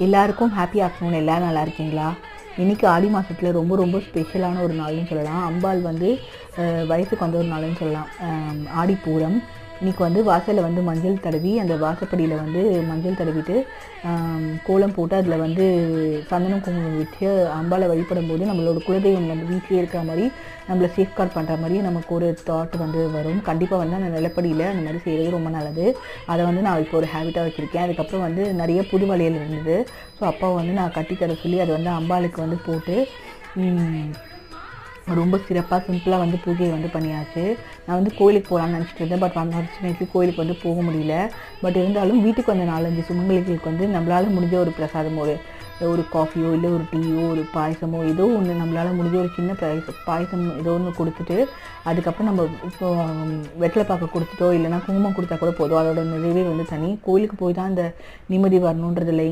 எல்லாருக்கும் happy afternoon. எல்லோரும் நல்லா இருக்கீங்களா? இன்றைக்கி ஆடி மாதத்தில் ரொம்ப ரொம்ப ஸ்பெஷலான ஒரு நாள்னு சொல்லலாம். அம்பாள் வந்து வயசுக்கு வந்த ஒரு நாள்னு சொல்லலாம். ஆடிப்பூரம். இன்றைக்கி வந்து வாசலில் வந்து மஞ்சள் தடவி, அந்த வாசப்படியில் வந்து மஞ்சள் தடவிட்டு கோலம் போட்டு அதில் வந்து சந்தனம் குங்குமம் விட்டு அம்பாளை வழிபடும் போது நம்மளோட குலதெய்வம் நம்ம வீட்டிலே இருக்கிற மாதிரி நம்மளை சேஃப்கார்ட் பண்ணுற மாதிரி நமக்கு ஒரு தாட் வந்து வரும். கண்டிப்பாக வந்து அந்த நிலப்படியில் அந்த மாதிரி செய்கிறது ரொம்ப நல்லது. அதை வந்து நான் இப்போ ஒரு ஹேபிட்டாக வச்சுருக்கேன். அதுக்கப்புறம் வந்து நிறைய புது வளையல் இருந்தது. ஸோ அப்பாவை வந்து நான் கட்டித்தர சொல்லி அதை வந்து அம்பாளுக்கு வந்து போட்டு ரொம்ப சிறப்பாக சிம்பிளாக வந்து பூஜையை வந்து பண்ணியாச்சு. நான் வந்து கோயிலுக்கு போகலான்னு நினச்சிட்டு இருந்தேன். பட் அன்ஃபார்ச்சுனேட்லி கோயிலுக்கு வந்து போக முடியல. பட் இருந்தாலும் வீட்டுக்கு வந்து 4-5 சுமங்கலிகளுக்கு வந்து நம்மளால் முடிஞ்ச ஒரு பிரசாதம், ஒரு காஃபியோ இல்லை ஒரு டீயோ ஒரு பாயசமோ ஏதோ ஒன்று நம்மளால் முடிஞ்ச ஒரு சின்ன பாயசம் ஏதோ ஒன்று கொடுத்துட்டு, அதுக்கப்புறம் நம்ம இப்போ வெற்றிலை பாக்கு கொடுத்துட்டோ இல்லைனா குங்குமம் கொடுத்தா கூட போதும். அதோட நிறைவே வந்து தனி. கோயிலுக்கு போய் தான் அந்த நிம்மதி வரணுன்றது இல்லை.